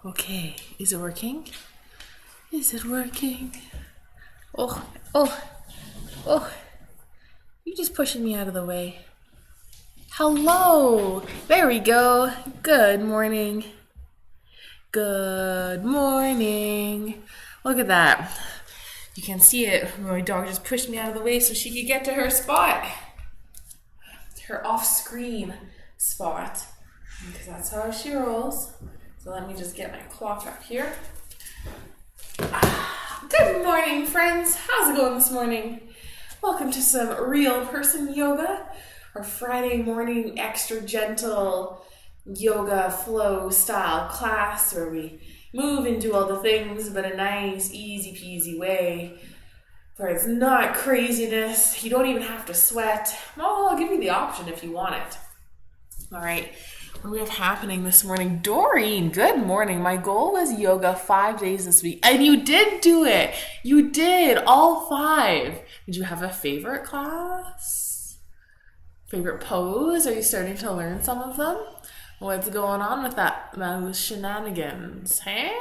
Okay, is it working? Is it working? Oh, oh, oh, you're just pushing me out of the way. Hello! There we go. Good morning. Good morning. Look at that. You can see it. My dog just pushed me out of the way so she could get to her spot. Her off-screen spot. Because that's how she rolls. So let me just get my clock up here. Good morning, friends. How's it going this morning? Welcome to some real person yoga, or Friday morning extra gentle yoga flow style class where we move and do all the things, but a nice, easy peasy way where it's not craziness. You don't even have to sweat. Well, I'll give you the option if you want it. All right. What do we have happening this morning? Doreen, good morning. My goal was yoga 5 days this week, and you did do it. You did, all 5. Did you have a favorite class? Favorite pose? Are you starting to learn some of them? What's going on with those shenanigans? Hey?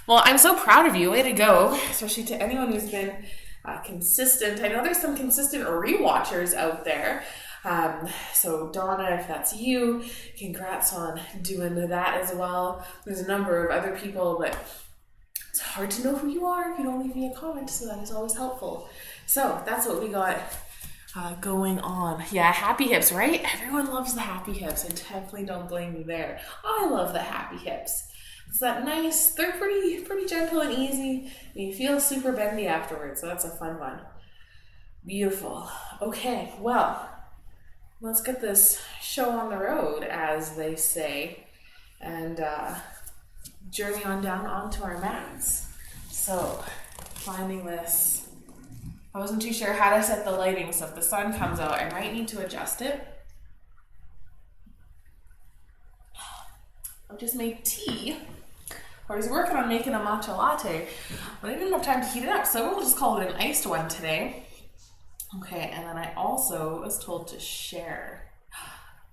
Well, I'm so proud of you. Way to go, especially to anyone who's been consistent. I know there's some consistent rewatchers out there. So Donna, if that's you, congrats on doing that as well. There's a number of other people, but it's hard to know who you are if you don't leave me a comment, so that is always helpful. So that's what we got going on. Yeah, happy hips, right? Everyone loves the happy hips. I definitely don't blame you there. I love the happy hips. It's that nice, they're pretty gentle and easy, and you feel super bendy afterwards, so that's a fun one. Beautiful. Okay, well, let's get this show on the road, as they say, and journey on down onto our mats. So, finding this, I wasn't too sure how to set the lighting, so if the sun comes out, I might need to adjust it. I just made tea. I was working on making a matcha latte, but I didn't have time to heat it up, so we'll just call it an iced one today. Okay, and then I also was told to share.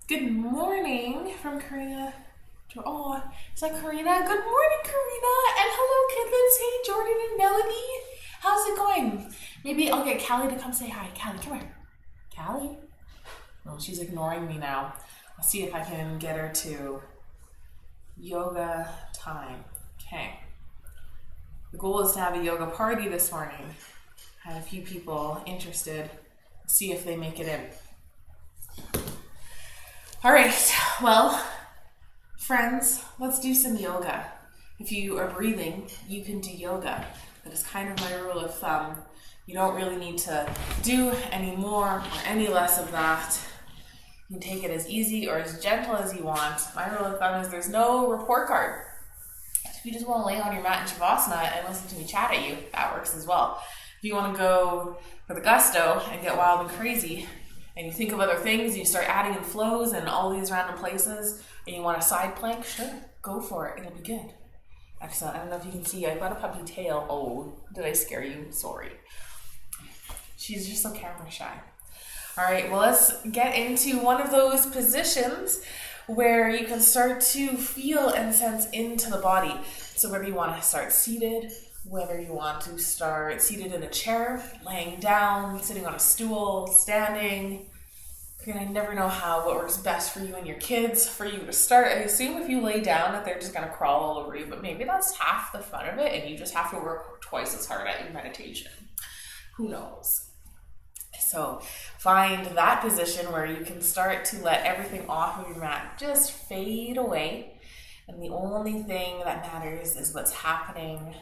Good morning from Karina. Oh, is that Karina? Good morning, Karina. And hello, kidlets. Hey, Jordan and Melody. How's it going? Maybe I'll get Callie to come say hi. Callie, come here. Callie? Well, she's ignoring me now. I'll see if I can get her to yoga time. Okay. The goal is to have a yoga party this morning. Had a few people interested. See if they make it in. All right, well, friends, let's do some yoga. If you are breathing, you can do yoga. That is kind of my rule of thumb. You don't really need to do any more or any less of that. You can take it as easy or as gentle as you want. My rule of thumb is there's no report card. If you just want to lay on your mat in Shavasana and listen to me chat at you, that works as well. If you want to go for the gusto and get wild and crazy, and you think of other things, and you start adding in flows and all these random places, and you want a side plank, sure, go for it. It'll be good. Excellent. I don't know if you can see, I've got a puppy tail. Oh, did I scare you? Sorry. She's just so camera shy. All right, well, let's get into one of those positions where you can start to feel and sense into the body. So whether you want to start seated, whether you want to start seated in a chair, laying down, sitting on a stool, standing. You're going to never know what works best for you and your kids. For you to start, I assume if you lay down that they're just going to crawl all over you, but maybe that's half the fun of it and you just have to work twice as hard at your meditation. Who knows? So find that position where you can start to let everything off of your mat just fade away. And the only thing that matters is what's happening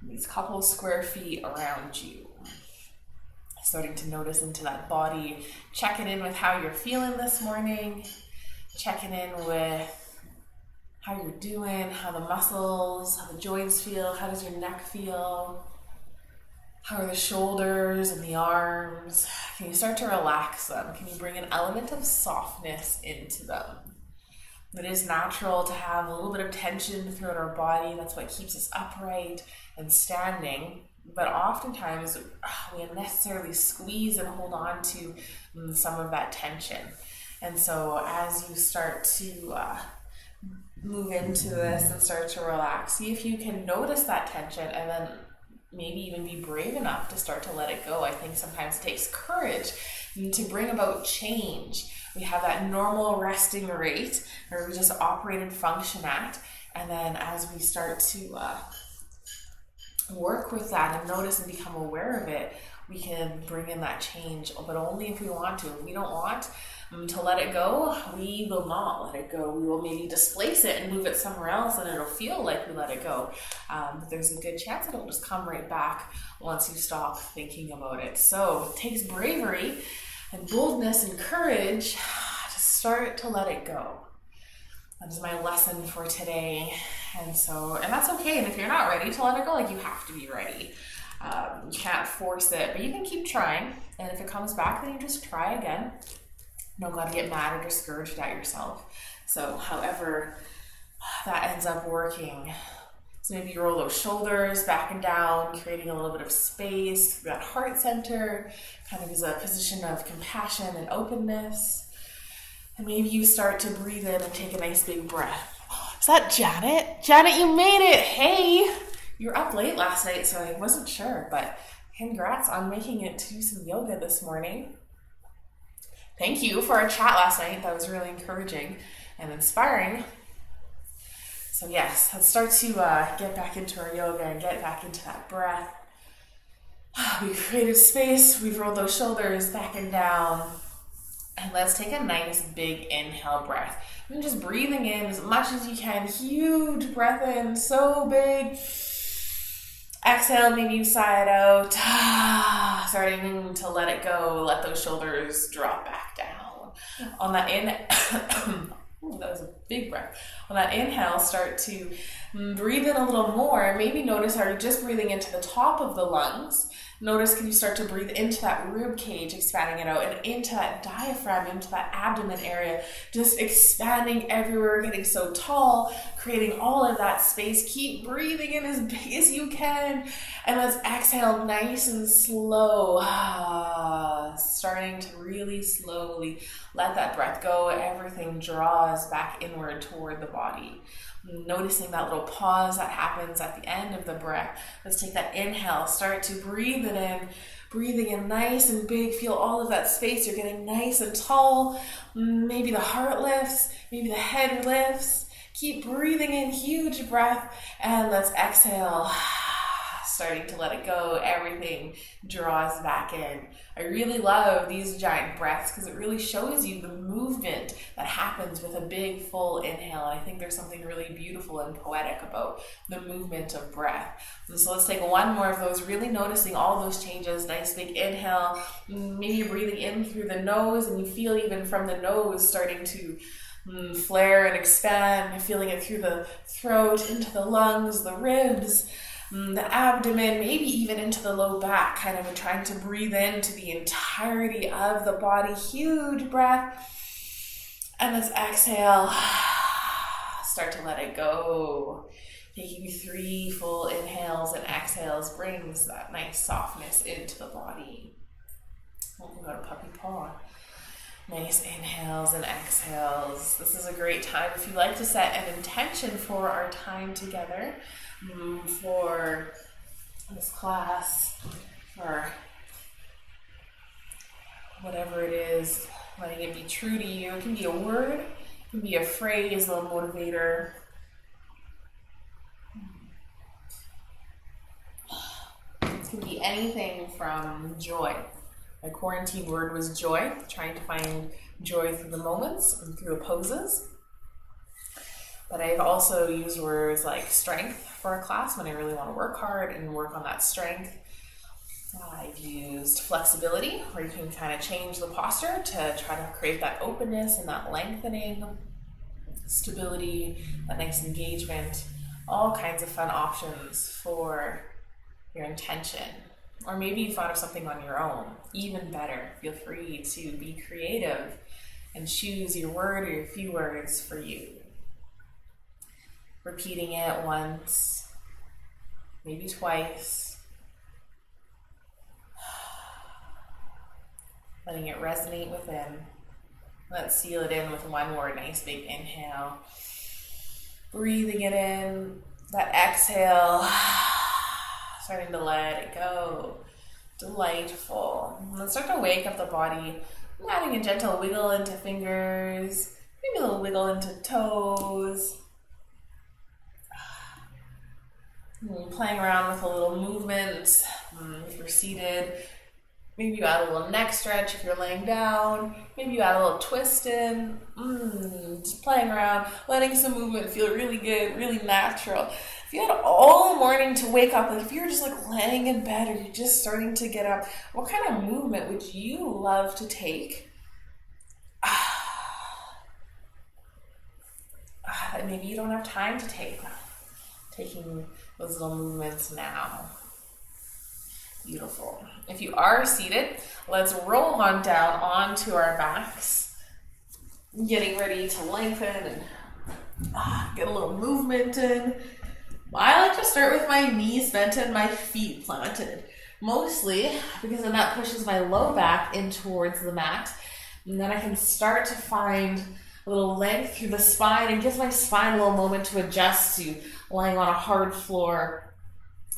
these couple square feet around you. Starting to notice into that body, checking in with how you're feeling this morning, checking in with how you're doing, how the muscles, how the joints feel, how does your neck feel, how are the shoulders and the arms. Can you start to relax them? Can you bring an element of softness into them? It is natural to have a little bit of tension throughout our body. That's what keeps us upright and standing. But oftentimes we unnecessarily squeeze and hold on to some of that tension. And so as you start to move into this and start to relax. See if you can notice that tension and then maybe even be brave enough to start to let it go. I think sometimes it takes courage to bring about change. We have that normal resting rate where we just operate and function at. And then as we start to work with that and notice and become aware of it, we can bring in that change, but only if we want to. If we don't want to let it go, we will not let it go. We will maybe displace it and move it somewhere else, and it'll feel like we let it go. But there's a good chance it'll just come right back once you stop thinking about it. So it takes bravery and boldness and courage to start to let it go. That is my lesson for today. And that's okay. And if you're not ready to let it go, like, you have to be ready. You can't force it, but you can keep trying. And if it comes back, then you just try again. You don't got to get mad or discouraged at yourself. So however that ends up working. So maybe you roll those shoulders back and down, creating a little bit of space. That heart center kind of is a position of compassion and openness. And maybe you start to breathe in and take a nice big breath. Is that Janet? Janet, you made it! Hey! You were up late last night, so I wasn't sure, but congrats on making it to some yoga this morning. Thank you for our chat last night. That was really encouraging and inspiring. So yes, let's start to get back into our yoga and get back into that breath. We've created space. We've rolled those shoulders back and down. And let's take a nice big inhale breath. And just breathing in as much as you can. Huge breath in, so big. Exhale, maybe you sigh it out. Starting to let it go. Let those shoulders drop back down. On that ooh, that was a big breath. On that inhale, start to breathe in a little more. Maybe notice, are you just breathing into the top of the lungs? Notice, can you start to breathe into that rib cage, expanding it out, and into that diaphragm, into that abdomen area, just expanding everywhere, getting so tall, creating all of that space. Keep breathing in as big as you can. And let's exhale nice and slow. Starting to really slowly let that breath go. Everything draws back inward toward the body. Noticing that little pause that happens at the end of the breath. Let's take that inhale, start to breathe it in, breathing in nice and big. Feel all of that space. You're getting nice and tall. Maybe the heart lifts, maybe the head lifts. Keep breathing in, huge breath, and let's exhale. Starting to let it go. Everything draws back in. I really love these giant breaths because it really shows you the movement that happens with a big full inhale. I think there's something really beautiful and poetic about the movement of breath. And so let's take one more of those, really noticing all those changes. Nice big inhale. Maybe you're breathing in through the nose and you feel even from the nose starting to flare and expand, feeling it through the throat, into the lungs, the ribs, the abdomen, maybe even into the low back, kind of trying to breathe into the entirety of the body. Huge breath. And let's exhale. Start to let it go. Taking 3 full inhales and exhales brings that nice softness into the body. We'll go to puppy paw. Nice inhales and exhales. This is a great time if you'd like to set an intention for our time together, for this class, or whatever it is, letting it be true to you. It can be a word, it can be a phrase, a little motivator. It can be anything from joy. My quarantine word was joy, trying to find joy through the moments and through the poses. But I've also used words like strength for a class when I really want to work hard and work on that strength. I've used flexibility, where you can kind of change the posture to try to create that openness and that lengthening. Stability, that nice engagement, all kinds of fun options for your intention. Or maybe you thought of something on your own. Even better, feel free to be creative and choose your word or your few words for you. Repeating it once, maybe twice. Letting it resonate within. Let's seal it in with one more nice big inhale. Breathing it in, that exhale, starting to let it go. Delightful. And then start to wake up the body, adding a gentle wiggle into fingers, maybe a little wiggle into toes. Playing around with a little movement. If you're seated, maybe you add a little neck stretch if you're laying down. Maybe you add a little twist in. Just playing around, letting some movement feel really good, really natural. If you had all morning to wake up, like if you're just like laying in bed or you're just starting to get up, what kind of movement would you love to take? That maybe you don't have time to take. Taking those little movements now. Beautiful. If you are seated, let's roll on down onto our backs. Getting ready to lengthen and get a little movement in. I like to start with my knees bent and my feet planted. Mostly because then that pushes my low back in towards the mat. And then I can start to find a little length through the spine and gives my spine a little moment to adjust to lying on a hard floor.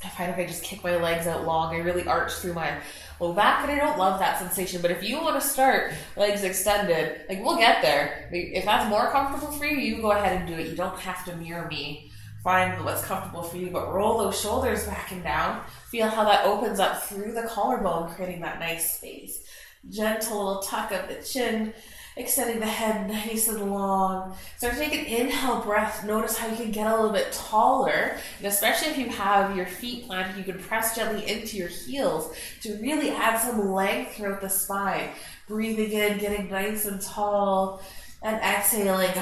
I find if I just kick my legs out long, I really arch through my low back, and I don't love that sensation. But if you want to start legs extended, like we'll get there. If that's more comfortable for you, you go ahead and do it. You don't have to mirror me. Find what's comfortable for you, but roll those shoulders back and down. Feel how that opens up through the collarbone, creating that nice space. Gentle little tuck of the chin, extending the head nice and long. Start to take an inhale breath. Notice how you can get a little bit taller. And especially if you have your feet planted, you can press gently into your heels to really add some length throughout the spine. Breathing in, getting nice and tall, and exhaling,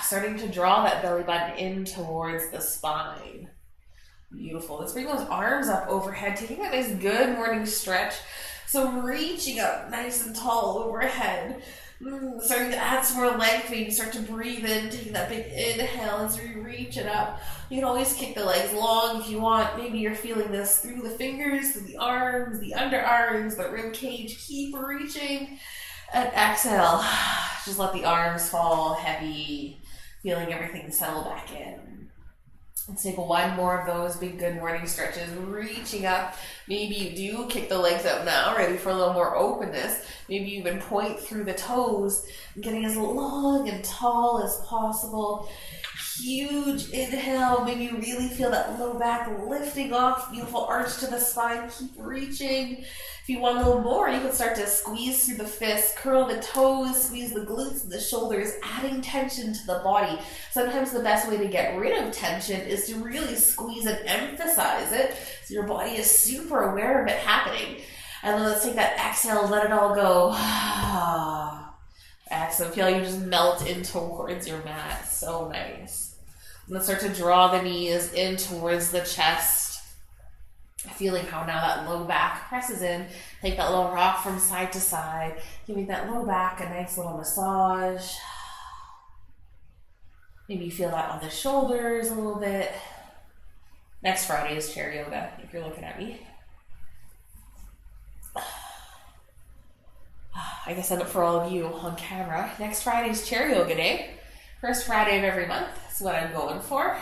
starting to draw that belly button in towards the spine. Beautiful. Let's bring those arms up overhead, taking that nice good morning stretch. So reaching up nice and tall overhead. Starting to add some more length. Maybe start to breathe in, taking that big inhale as we reach it up. You can always kick the legs long if you want. Maybe you're feeling this through the fingers, through the arms, the underarms, the rib cage. Keep reaching. And exhale. Just let the arms fall heavy, feeling everything settle back in. Let's take one more of those big good morning stretches, reaching up. Maybe you do kick the legs out now, ready for a little more openness. Maybe you even point through the toes, getting as long and tall as possible. Huge inhale. Maybe you really feel that low back lifting off. Beautiful arch to the spine. Keep reaching. If you want a little more, you can start to squeeze through the fists, curl the toes, squeeze the glutes and the shoulders, adding tension to the body. Sometimes the best way to get rid of tension is to really squeeze and emphasize it so your body is super aware of it happening. And then let's take that exhale, let it all go. Exhale, feel like you just melt in towards your mat. So nice. Let's start to draw the knees in towards the chest. Feeling how now that low back presses in. Take that little rock from side to side. Giving that low back a nice little massage. Maybe you feel that on the shoulders a little bit. Next Friday is chair yoga, if you're looking at me. I guess I'm up for all of you on camera. Next Friday is chair yoga day. First Friday of every month. That's what I'm going for.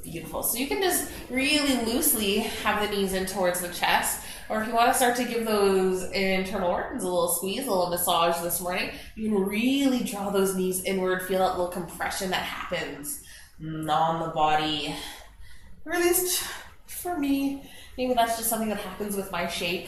Beautiful. So you can just really loosely have the knees in towards the chest, or if you want to start to give those internal organs a little squeeze, a little massage this morning, you can really draw those knees inward, feel that little compression that happens on the body. Or at least for me, maybe that's just something that happens with my shape.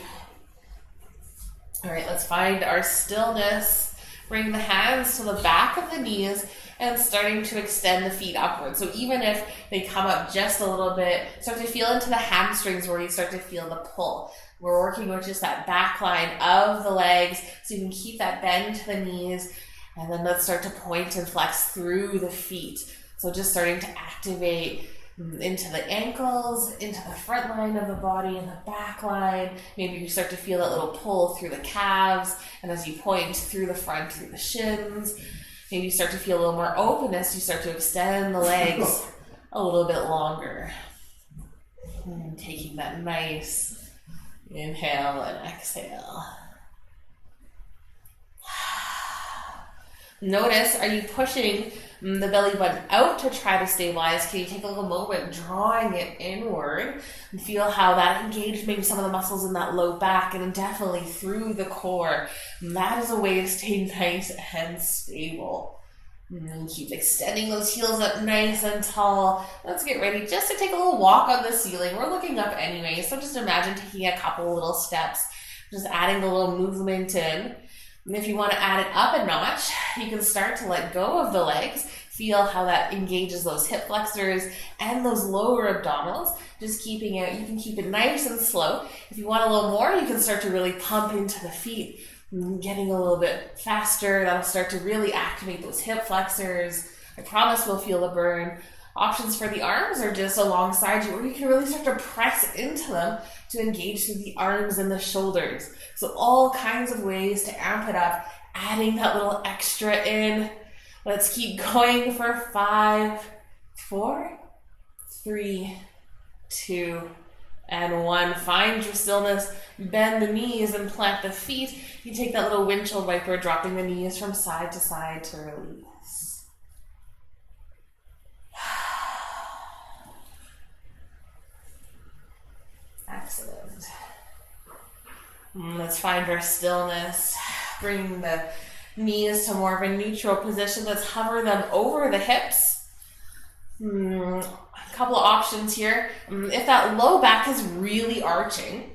All right, let's find our stillness. Bring the hands to the back of the knees and starting to extend the feet upwards. So even if they come up just a little bit, start to feel into the hamstrings where you start to feel the pull. We're working with just that back line of the legs so you can keep that bend to the knees. And then let's start to point and flex through the feet. So just starting to activate into the ankles, into the front line of the body, and the back line. Maybe you start to feel that little pull through the calves, and as you point through the front, through the shins, maybe you start to feel a little more openness. You start to extend the legs a little bit longer. And taking that nice inhale and exhale. Notice, are you pushing the belly button out to try to stabilize, can you take a little moment drawing it inward and feel how that engaged maybe some of the muscles in that low back and definitely through the core. And that is a way to stay nice and stable. And keep extending those heels up nice and tall. Let's get ready just to take a little walk on the ceiling. We're looking up anyway, so just imagine taking a couple little steps, just adding a little movement in. And if you want to add it up a notch, you can start to let go of the legs. Feel how that engages those hip flexors and those lower abdominals. Just keeping it, you can keep it nice and slow. If you want a little more, you can start to really pump into the feet. Getting a little bit faster, that'll start to really activate those hip flexors. I promise we'll feel the burn. Options for the arms are just alongside you, where you can really start to press into them to engage through the arms and the shoulders. So all kinds of ways to amp it up, adding that little extra in. Let's keep going for 5, 4, 3, 2, and 1. Find your stillness, bend the knees and plant the feet. You take that little windshield wiper, dropping the knees from side to side to release. Excellent. Let's find our stillness. Bring the knees to more of a neutral position. Let's hover them over the hips. A couple of options here. If that low back is really arching,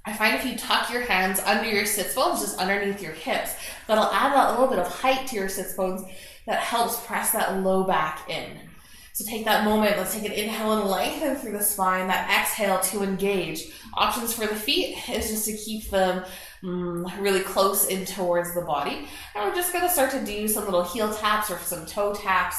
I find if you tuck your hands under your sits bones, just underneath your hips, that'll add that little bit of height to your sits bones that helps press that low back in. So take that moment, let's take an inhale and lengthen through the spine, that exhale to engage. Options for the feet is just to keep them really close in towards the body. And we're just gonna start to do some little heel taps or some toe taps.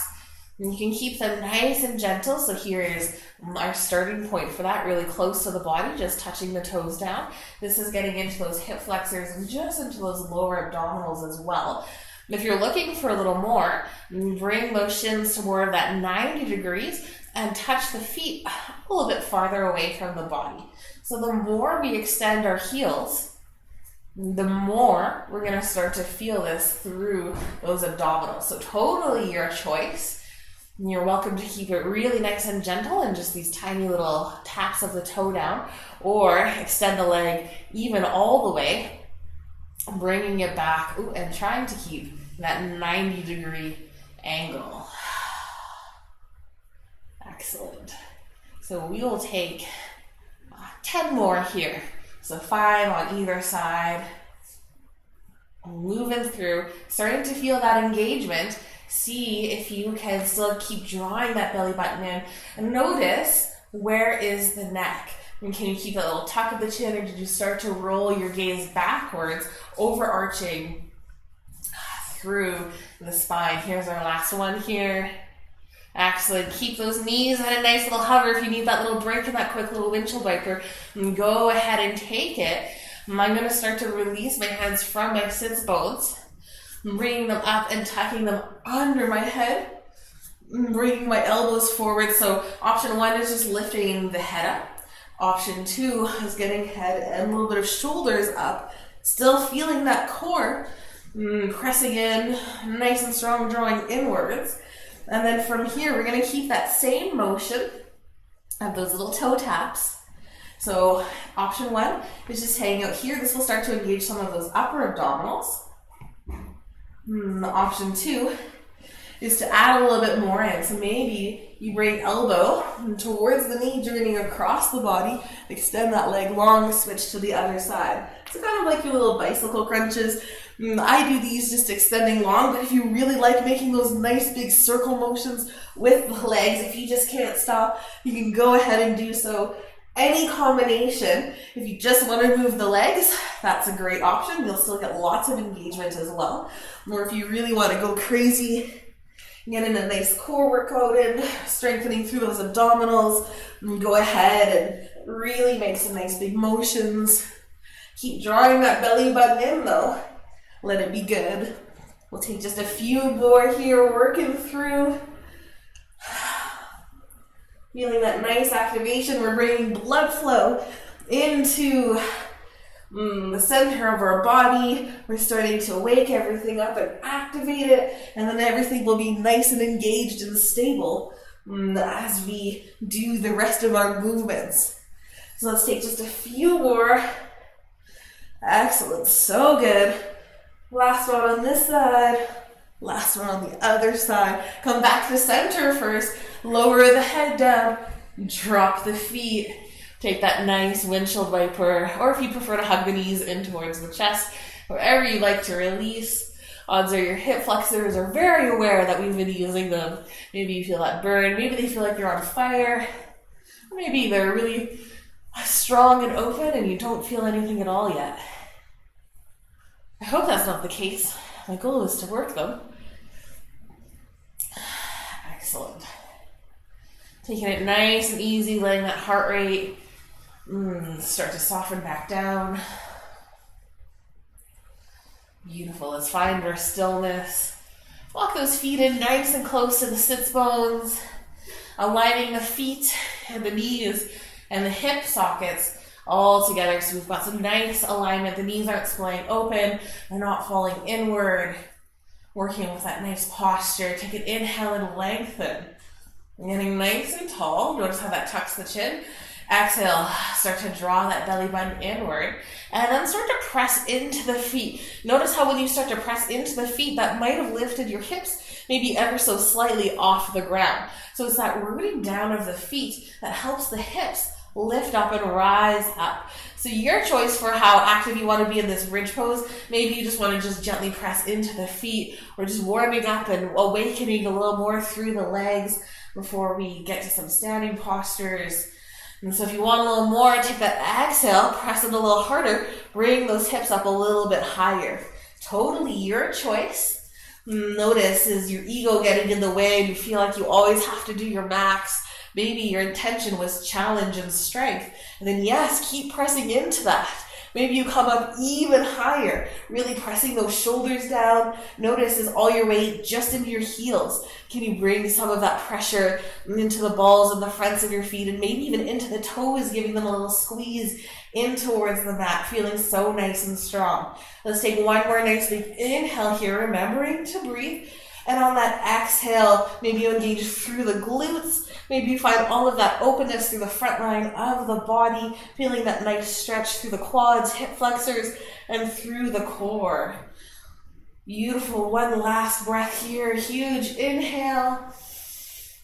And you can keep them nice and gentle. So here is our starting point for that, really close to the body, just touching the toes down. This is getting into those hip flexors and just into those lower abdominals as well. If you're looking for a little more, bring those shins to more of that 90 degrees and touch the feet a little bit farther away from the body. So the more we extend our heels, the more we're going to start to feel this through those abdominals. So totally your choice. You're welcome to keep it really nice and gentle and just these tiny little taps of the toe down, or extend the leg even all the way, bringing it back and trying to keep that 90-degree angle. Excellent. So we will take 10 more here. So 5 on either side. Moving through, starting to feel that engagement. See if you can still keep drawing that belly button in. And notice, where is the neck? And can you keep a little tuck of the chin, or did you start to roll your gaze backwards, overarching through the spine? Here's our last one here. Excellent. Keep those knees at a nice little hover. If you need that little break and that quick little windshield wiper, go ahead and take it. I'm going to start to release my hands from my sits bones, bringing them up and tucking them under my head, bringing my elbows forward. So option 1 is just lifting the head up. Option 2 is getting head and a little bit of shoulders up, still feeling that core pressing in nice and strong, drawing inwards. And then from here, we're going to keep that same motion of those little toe taps. So option 1 is just hanging out here. This will start to engage some of those upper abdominals. Option 2 is to add a little bit more in. So maybe you bring elbow towards the knee, journeying across the body, extend that leg long, switch to the other side. So kind of like your little bicycle crunches. I do these just extending long, but if you really like making those nice big circle motions with the legs, if you just can't stop, you can go ahead and do so. Any combination, if you just want to move the legs, that's a great option. You'll still get lots of engagement as well. Or if you really want to go crazy, get in a nice core workout and strengthening through those abdominals, go ahead and really make some nice big motions. Keep drawing that belly button in though. Let it be good. We'll take just a few more here, working through. Feeling that nice activation. We're bringing blood flow into the center of our body. We're starting to wake everything up and activate it, and then everything will be nice and engaged and stable as we do the rest of our movements. So let's take just a few more. Excellent, so good. Last one on this side. Last one on the other side. Come back to center first. Lower the head down. Drop the feet. Take that nice windshield wiper, or if you prefer to hug the knees in towards the chest, wherever you like to release. Odds are your hip flexors are very aware that we've been using them. Maybe you feel that burn. Maybe they feel like you're on fire. Or maybe they're really strong and open and you don't feel anything at all yet. I hope that's not the case. My goal is to work them. Excellent. Taking it nice and easy, letting that heart rate start to soften back down. Beautiful. Let's find our stillness. Walk those feet in nice and close to the sits bones. Aligning the feet and the knees and the hip sockets all together, so we've got some nice alignment. The knees aren't splaying open, they're not falling inward. Working with that nice posture. Take an inhale and lengthen. Getting nice and tall. Notice how that tucks the chin. Exhale, start to draw that belly button inward, and then start to press into the feet. Notice how when you start to press into the feet, that might have lifted your hips maybe ever so slightly off the ground. So it's that rooting down of the feet that helps the hips lift up and rise up. So your choice for how active you want to be in this bridge pose. Maybe you just want to just gently press into the feet, or just warming up and awakening a little more through the legs before we get to some standing postures. And so if you want a little more, take that exhale, press it a little harder, bring those hips up a little bit higher. Totally your choice. Notice, is your ego getting in the way and you feel like you always have to do your max? Maybe your intention was challenge and strength. And then yes, keep pressing into that. Maybe you come up even higher, really pressing those shoulders down. Notice, is all your weight just into your heels? Can you bring some of that pressure into the balls and the fronts of your feet, and maybe even into the toes, giving them a little squeeze in towards the mat, feeling so nice and strong. Let's take one more nice big inhale here, remembering to breathe. And on that exhale, maybe you engage through the glutes. Maybe you find all of that openness through the front line of the body, feeling that nice stretch through the quads, hip flexors, and through the core. Beautiful. One last breath here. Huge inhale.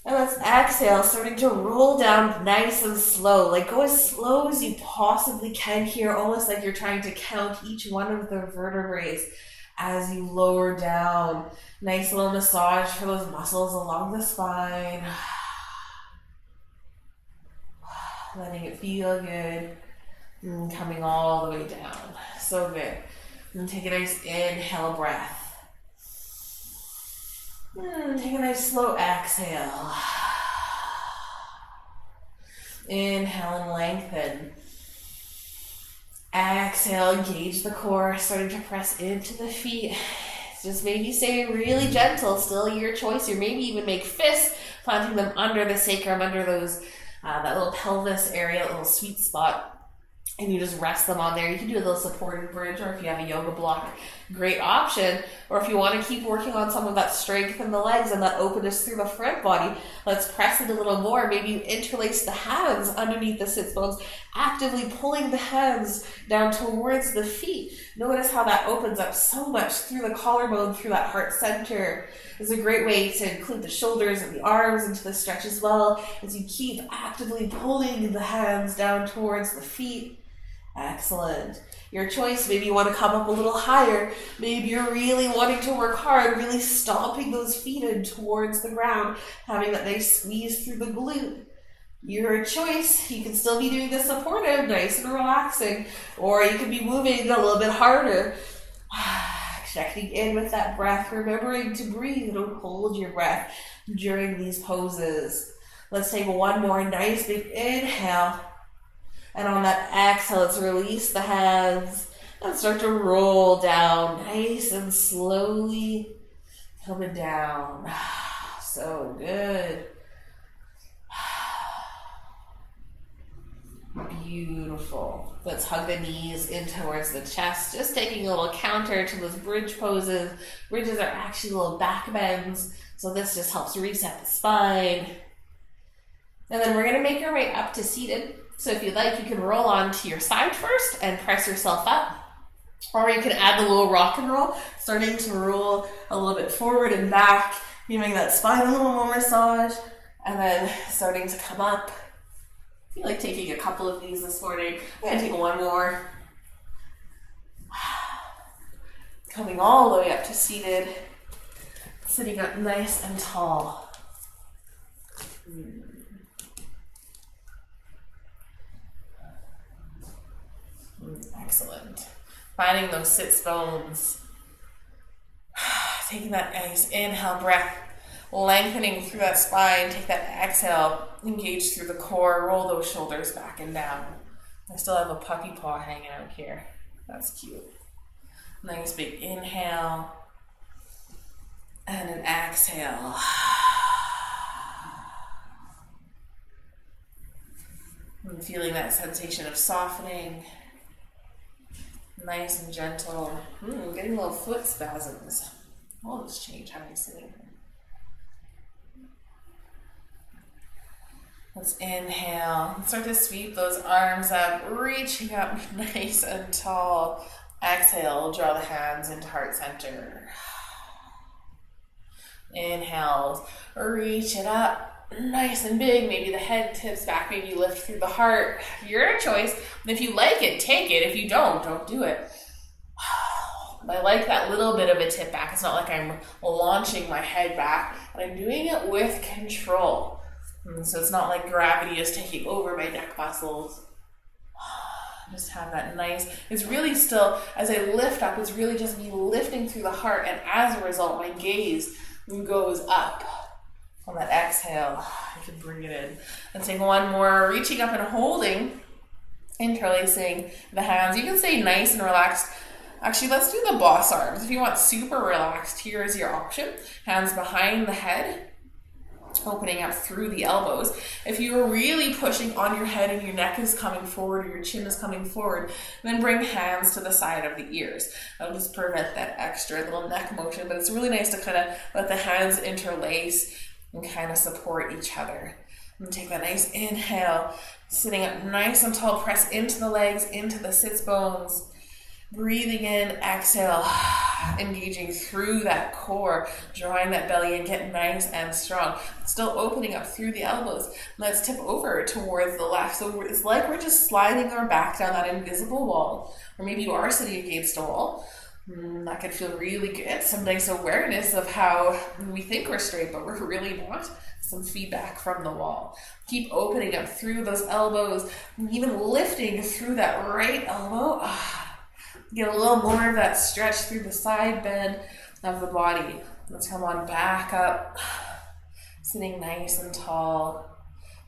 And let's exhale, starting to roll down nice and slow. Like go as slow as you possibly can here, almost like you're trying to count each one of the vertebrae as you lower down. Nice little massage for those muscles along the spine. Letting it feel good. And coming all the way down. So good. And take a nice inhale breath. Take a nice slow exhale. Inhale and lengthen. Exhale, engage the core, starting to press into the feet. Just maybe stay really gentle, still your choice. Or maybe even make fists, planting them under the sacrum, under those that little pelvis area, that little sweet spot. And you just rest them on there. You can do a little supported bridge, or if you have a yoga block, great option. Or if you want to keep working on some of that strength in the legs and that openness through the front body, let's press it a little more. Maybe you interlace the hands underneath the sits bones, actively pulling the hands down towards the feet. Notice how that opens up so much through the collarbone, through that heart center. It's a great way to include the shoulders and the arms into the stretch as well, as you keep actively pulling the hands down towards the feet. Excellent. Your choice. Maybe you want to come up a little higher. Maybe you're really wanting to work hard, really stomping those feet in towards the ground, having that nice squeeze through the glute. Your choice. You can still be doing the supportive, nice and relaxing, or you can be moving a little bit harder. Checking in with that breath, remembering to breathe. Don't hold your breath during these poses. Let's take one more nice big inhale. And on that exhale, let's release the hands and start to roll down nice and slowly, coming down. So good. Beautiful. Beautiful. Let's hug the knees in towards the chest. Just taking a little counter to those bridge poses. Bridges are actually little back bends, so this just helps reset the spine. And then we're going to make our way up to seated. So if you'd like, you can roll onto your side first and press yourself up. Or you can add the little rock and roll, starting to roll a little bit forward and back, giving that spine a little more massage, and then starting to come up. I feel like taking a couple of these this morning. I'm going to take one more. Coming all the way up to seated, sitting up nice and tall. Excellent. Finding those sits bones. Taking that nice inhale breath, lengthening through that spine. Take that exhale, engage through the core, roll those shoulders back and down. I still have a puppy paw hanging out here. That's cute. Nice big inhale and an exhale. And feeling that sensation of softening. Nice and gentle. Getting little foot spasms. I'll just change how I'm sitting. Let's inhale. Start to sweep those arms up, reaching up nice and tall. Exhale, draw the hands into heart center. Inhale, reach it up. Nice and big. Maybe the head tips back. Maybe you lift through the heart. Your choice. If you like it, take it. If you don't do it. I like that little bit of a tip back. It's not like I'm launching my head back, but I'm doing it with control. So it's not like gravity is taking over my neck muscles. Just have that nice, it's really still, as I lift up, it's really just me lifting through the heart, and as a result, my gaze goes up. On that exhale, you can bring it in. And take one more, reaching up and holding, interlacing the hands. You can stay nice and relaxed. Actually, let's do the boss arms. If you want super relaxed, here is your option. Hands behind the head, opening up through the elbows. If you're really pushing on your head and your neck is coming forward or your chin is coming forward, then bring hands to the side of the ears. That'll just prevent that extra little neck motion, but it's really nice to kind of let the hands interlace and kind of support each other. And take that nice inhale, sitting up nice and tall, press into the legs, into the sits bones. Breathing in, exhale, engaging through that core, drawing that belly in, get nice and strong. Still opening up through the elbows. Let's tip over towards the left. So it's like we're just sliding our back down that invisible wall, or maybe you are sitting against a wall. That could feel really good. Some nice awareness of how we think we're straight, but we're really not. Some feedback from the wall. Keep opening up through those elbows, even lifting through that right elbow. Get a little more of that stretch through the side bend of the body. Let's come on back up, sitting nice and tall.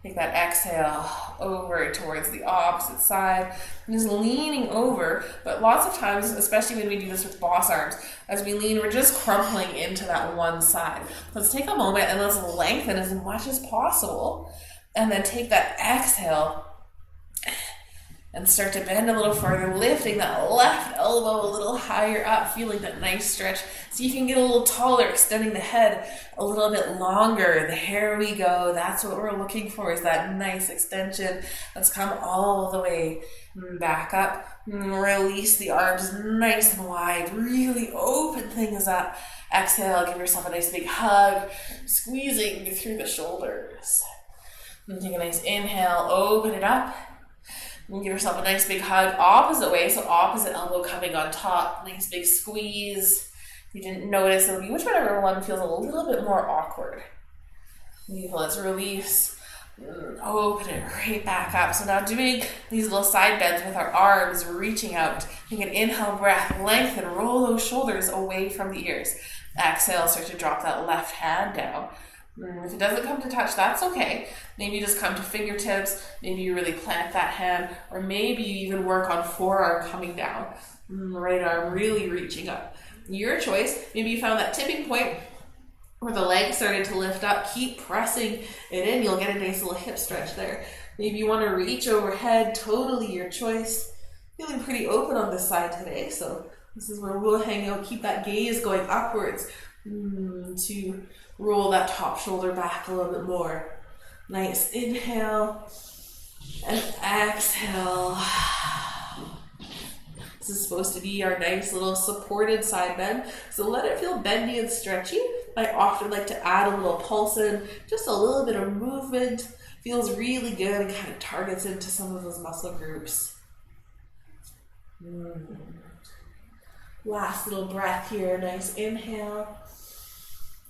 Take that exhale over towards the opposite side. And just leaning over, but lots of times, especially when we do this with boss arms, as we lean, we're just crumpling into that one side. Let's take a moment and let's lengthen as much as possible. And then take that exhale and start to bend a little further, lifting that left elbow a little higher up, feeling that nice stretch. So you can get a little taller, extending the head a little bit longer. There we go. That's what we're looking for, is that nice extension. Let's come all the way back up. Release the arms nice and wide. Really open things up. Exhale, give yourself a nice big hug, squeezing through the shoulders. And take a nice inhale, open it up. And give yourself a nice big hug, opposite way, so opposite elbow coming on top. Nice big squeeze. If you didn't notice, it'll be whichever one feels a little bit more awkward. Beautiful. Let's release. Open it right back up. So now doing these little side bends with our arms, reaching out. Take an inhale breath, lengthen, roll those shoulders away from the ears. Exhale, start to drop that left hand down. If it doesn't come to touch, that's okay. Maybe you just come to fingertips. Maybe you really plant that hand, or maybe you even work on forearm coming down. Right arm really reaching up. Your choice. Maybe you found that tipping point Where the legs started to lift up, keep pressing it in. You'll get a nice little hip stretch there. Maybe you want to reach overhead, totally your choice. Feeling pretty open on this side today, so this is where we'll hang out. Keep that gaze going upwards to roll that top shoulder back a little bit more. Nice inhale and exhale. This is supposed to be our nice little supported side bend, so let it feel bendy and stretchy. I often like to add a little pulse in, just a little bit of movement. Feels really good and kind of targets into some of those muscle groups. Last little breath here, nice inhale.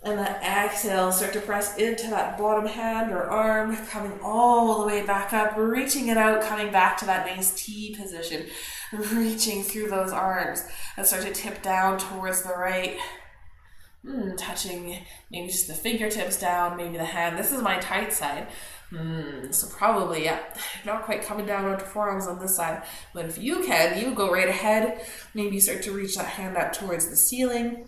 And that exhale, start to press into that bottom hand or arm, coming all the way back up, reaching it out, coming back to that nice T position, reaching through those arms, and start to tip down towards the right, touching maybe just the fingertips down, maybe the hand. This is my tight side, so probably, not quite coming down onto forearms on this side, but if you can, you go right ahead, maybe start to reach that hand up towards the ceiling,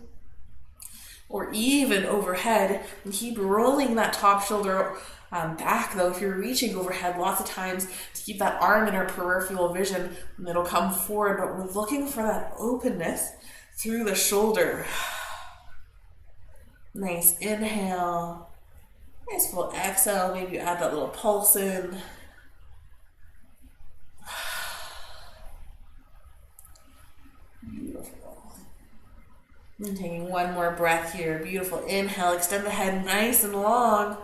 or even overhead, and keep rolling that top shoulder back though. If you're reaching overhead, lots of times to keep that arm in our peripheral vision, and it'll come forward, but we're looking for that openness through the shoulder. Nice inhale, nice full exhale, maybe add that little pulse in. Beautiful. And taking one more breath here. Beautiful. Inhale, extend the head nice and long.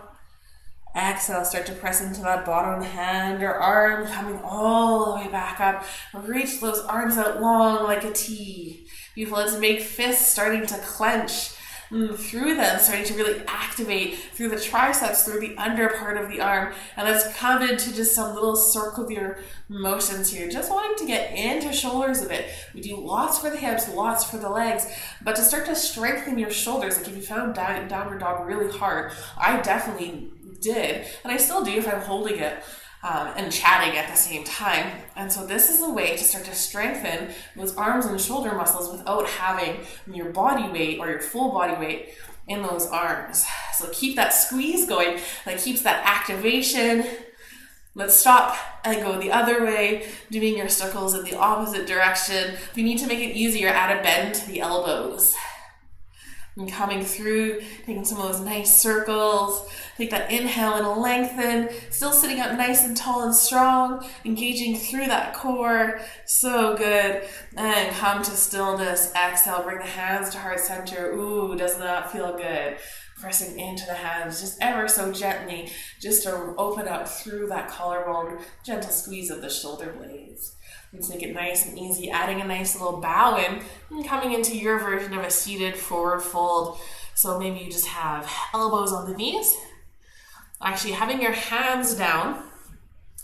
Exhale, start to press into that bottom hand or arm, coming all the way back up. Reach those arms out long like a T. Beautiful. Let's make fists starting to clench through them, starting to really activate through the triceps, through the under part of the arm. And let's come into just some little circular motions here. Just wanting to get into shoulders a bit. We do lots for the hips, lots for the legs, but to start to strengthen your shoulders, like if you found downward dog really hard, I definitely did, and I still do if I'm holding it and chatting at the same time. And so this is a way to start to strengthen those arms and shoulder muscles without having your body weight or your full body weight in those arms. So keep that squeeze going, that keeps that activation. Let's stop and go the other way, doing your circles in the opposite direction. If you need to make it easier, add a bend to the elbows. And coming through, taking some of those nice circles. Take that inhale and lengthen. Still sitting up nice and tall and strong. Engaging through that core. So good. And come to stillness. Exhale. Bring the hands to heart center. Ooh, does that feel good? Pressing into the hands just ever so gently. Just to open up through that collarbone. Gentle squeeze of the shoulder blades. Let's make it nice and easy, adding a nice little bow in and coming into your version of a seated forward fold. So maybe you just have elbows on the knees. Actually, having your hands down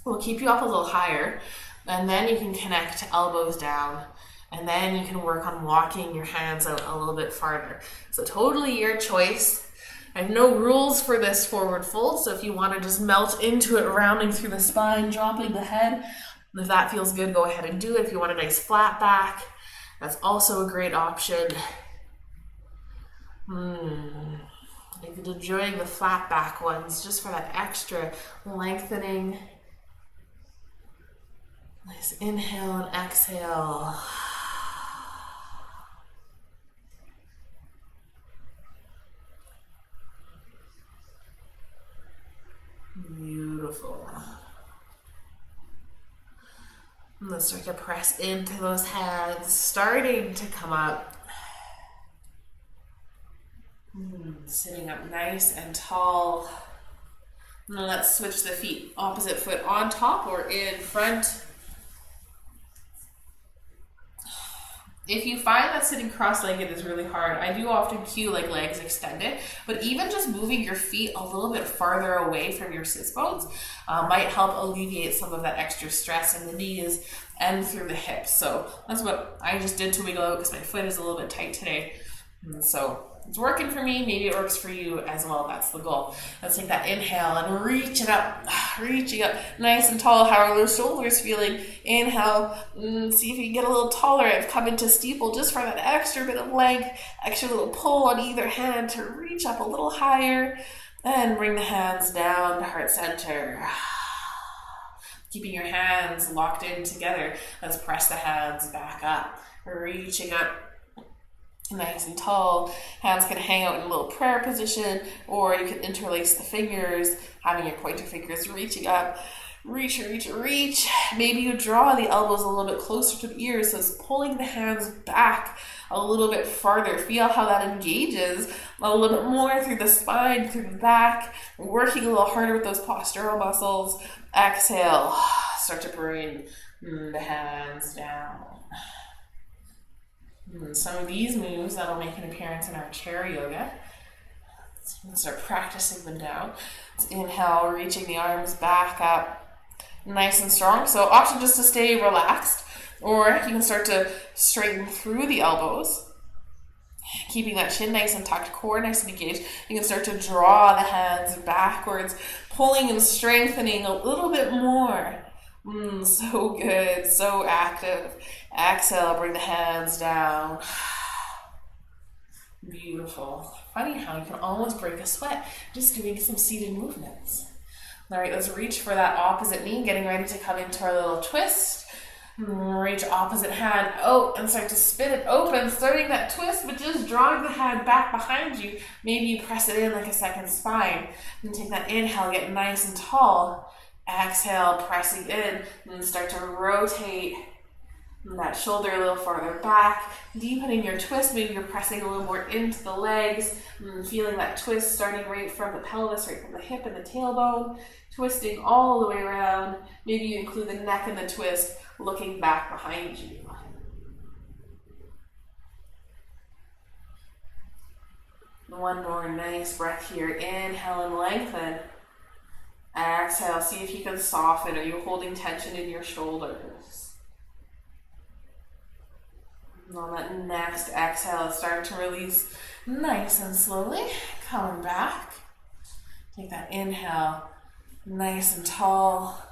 will keep you up a little higher, and then you can connect elbows down, and then you can work on walking your hands out a little bit farther. So totally your choice. I have no rules for this forward fold, so if you want to just melt into it, rounding through the spine, dropping the head, if that feels good, go ahead and do it. If you want a nice flat back, that's also a great option. I've been enjoying the flat back ones just for that extra lengthening. Nice inhale and exhale. Beautiful. And let's start to press into those hands, starting to come up. Sitting up nice and tall. Now let's switch the feet. Opposite foot on top or in front. If you find that sitting cross-legged is really hard, I do often cue like legs extended, but even just moving your feet a little bit farther away from your sits bones might help alleviate some of that extra stress in the knees and through the hips. So that's what I just did to wiggle out because my foot is a little bit tight today. And so it's working for me. Maybe it works for you as well. That's the goal. Let's take that inhale and reach it up. Reaching up nice and tall. How are those shoulders feeling? Inhale. See if you can get a little taller. I've come into steeple just for that extra bit of length, extra little pull on either hand to reach up a little higher. And bring the hands down to heart center. Keeping your hands locked in together. Let's press the hands back up. Reaching up nice and tall. Hands can hang out in a little prayer position, or you can interlace the fingers, having your pointer fingers reaching up. Reach. Maybe you draw the elbows a little bit closer to the ears, so it's pulling the hands back a little bit farther. Feel how that engages a little bit more through the spine, through the back, working a little harder with those postural muscles. Exhale. Start to bring the hands down. Some of these moves that'll make an appearance in our chair yoga. So you can start practicing them now. Let's inhale, reaching the arms back up. Nice and strong. So option just to stay relaxed, or you can start to straighten through the elbows, keeping that chin nice and tucked, core nice and engaged. You can start to draw the hands backwards, pulling and strengthening a little bit more. So good, so active. Exhale, bring the hands down. Beautiful. Funny how you can almost break a sweat just doing some seated movements. All right, let's reach for that opposite knee, getting ready to come into our little twist. Reach opposite hand out and start to spin it open, starting that twist, but just drawing the hand back behind you. Maybe you press it in like a second spine. And take that inhale, get nice and tall. Exhale, pressing in, and start to rotate that shoulder a little farther back, deepening your twist. Maybe you're pressing a little more into the legs, feeling that twist starting right from the pelvis, right from the hip and the tailbone, twisting all the way around. Maybe you include the neck in the twist, looking back behind you. One more nice breath here. Inhale and lengthen. Exhale, see if you can soften. Are you holding tension in your shoulders? And on that next exhale, start to release nice and slowly. Coming back. Take that inhale, nice and tall.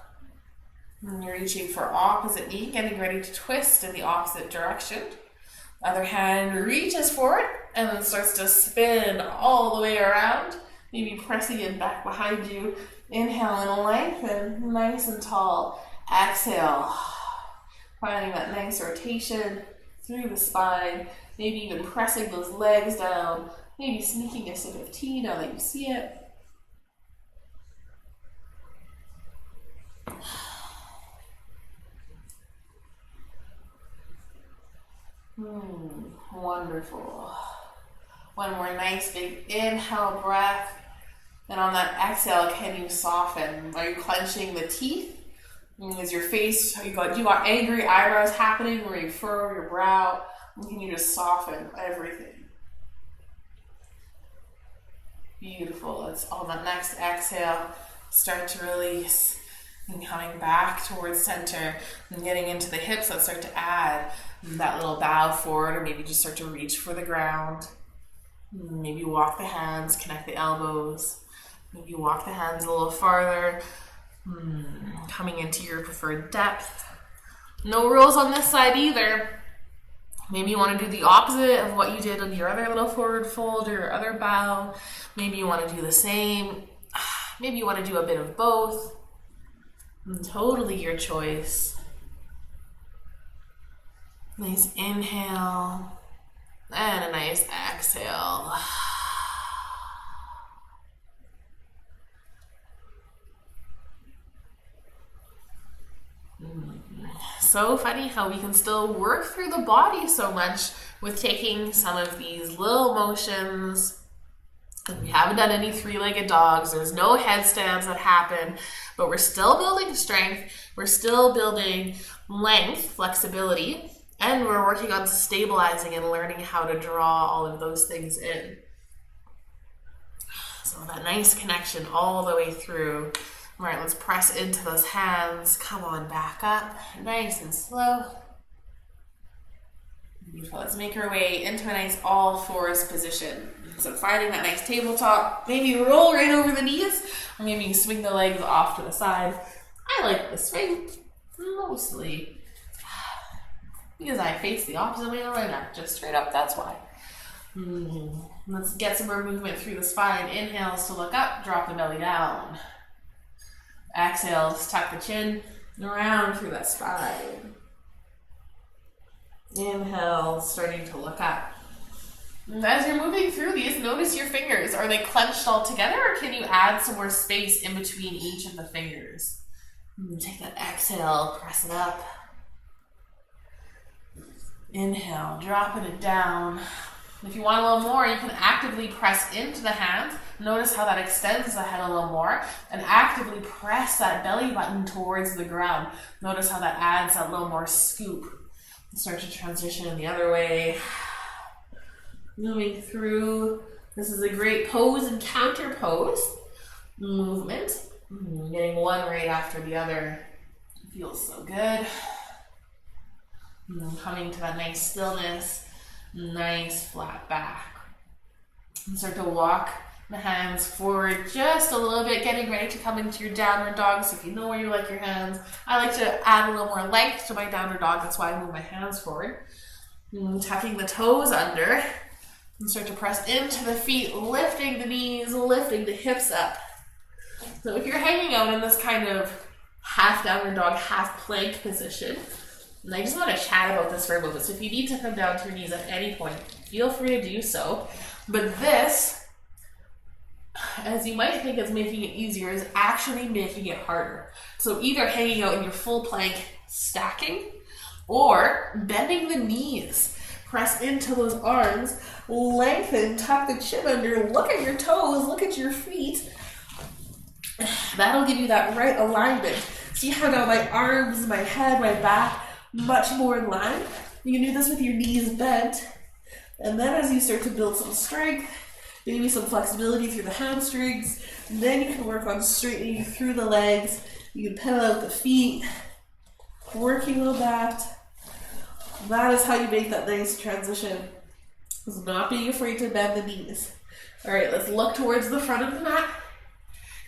And you're reaching for opposite knee, getting ready to twist in the opposite direction. Other hand reaches forward and then starts to spin all the way around. Maybe pressing it back behind you. Inhale and lengthen, nice and tall. Exhale, finding that nice rotation through the spine. Maybe even pressing those legs down. Maybe sneaking a sip of tea now that you see it. Wonderful. One more nice big inhale breath. And on that exhale, can you soften? Are you clenching the teeth? Is your face, you got angry eyebrows happening where you furrow your brow? And can you just soften everything? Beautiful. Let's on that next exhale, start to release. And coming back towards center and getting into the hips, let's start to add that little bow forward, or maybe just start to reach for the ground. Maybe walk the hands, connect the elbows. Maybe walk the hands a little farther, coming into your preferred depth. No rules on this side either. Maybe you want to do the opposite of what you did on your other little forward fold or your other bow. Maybe you want to do the same. Maybe you want to do a bit of both. Totally your choice. Nice inhale and a nice exhale. So funny how we can still work through the body so much with taking some of these little motions. We haven't done any three-legged dogs. There's no headstands that happen, but we're still building strength. We're still building length, flexibility, and we're working on stabilizing and learning how to draw all of those things in. So that nice connection all the way through. All right, let's press into those hands. Come on, back up. Nice and slow. Beautiful. Let's make our way into a nice all fours position. So finding that nice tabletop, maybe roll right over the knees, or maybe you swing the legs off to the side. I like the swing mostly because I face the opposite way on my neck, just straight up, that's why. Let's get some more movement through the spine. Inhales to look up, drop the belly down. Exhales, tuck the chin around through that spine. Inhale, starting to look up. As you're moving through these, notice your fingers. Are they clenched all together, or can you add some more space in between each of the fingers? Take that exhale, press it up. Inhale, dropping it down. If you want a little more, you can actively press into the hands. Notice how that extends the head a little more, and actively press that belly button towards the ground. Notice how that adds that little more scoop. Start to transition in the other way. Moving through. This is a great pose and counter pose movement. Getting one right after the other. It feels so good. And then coming to that nice stillness, nice flat back. And start to walk the hands forward just a little bit, getting ready to come into your downward dog. So if you know where you like your hands, I like to add a little more length to my downward dog. That's why I move my hands forward. Tucking the toes under. And start to press into the feet, lifting the knees, lifting the hips up. So if you're hanging out in this kind of half downward dog, half plank position, and I just want to chat about this for a moment. So if you need to come down to your knees at any point, feel free to do so. But this, as you might think is making it easier, is actually making it harder. So either hanging out in your full plank, stacking, or bending the knees. Press into those arms, lengthen, tuck the chin under, look at your toes, look at your feet. That'll give you that right alignment. See how now my arms, my head, my back, much more in line. You can do this with your knees bent. And then as you start to build some strength, maybe some flexibility through the hamstrings, then you can work on straightening through the legs. You can pedal out the feet, working on that. That is how you make that nice transition. Is not being afraid to bend the knees. All right, let's look towards the front of the mat.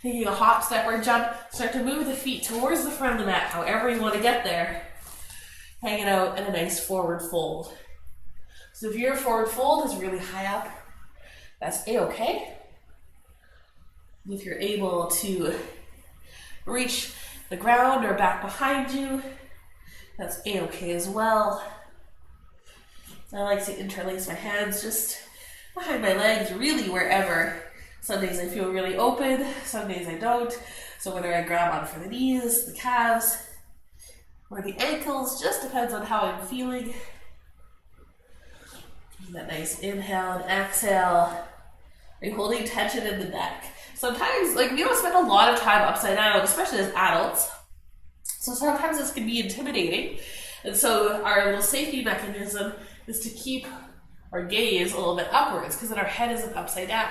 Taking a hop, step, or jump. Start to move the feet towards the front of the mat, however you want to get there. Hanging out in a nice forward fold. So if your forward fold is really high up, that's a-okay. If you're able to reach the ground or back behind you, that's a-okay as well. I like to interlace my hands just behind my legs, really wherever. Some days I feel really open, some days I don't. So whether I grab on for the knees, the calves, or the ankles, just depends on how I'm feeling. That nice inhale and exhale. Are you holding tension in the neck? Sometimes, we don't spend a lot of time upside down, especially as adults. So sometimes this can be intimidating. And so our little safety mechanism is to keep our gaze a little bit upwards, because then our head isn't upside down.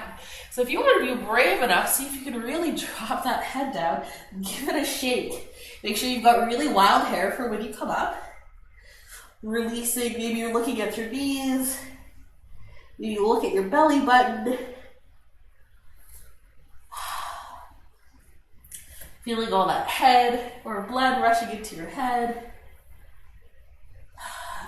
So if you want to be brave enough, see if you can really drop that head down, give it a shake. Make sure you've got really wild hair for when you come up. Releasing, maybe you're looking at your knees. Maybe you look at your belly button. Feeling all that head or blood rushing into your head.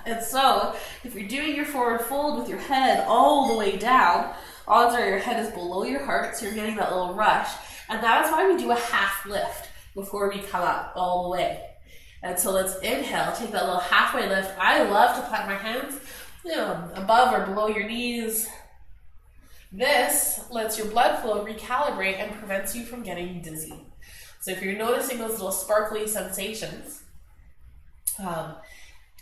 And so, if you're doing your forward fold with your head all the way down, odds are your head is below your heart, so you're getting that little rush. And that is why we do a half lift before we come up all the way. And so let's inhale, take that little halfway lift. I love to plant my hands, above or below your knees. This lets your blood flow recalibrate and prevents you from getting dizzy. So if you're noticing those little sparkly sensations,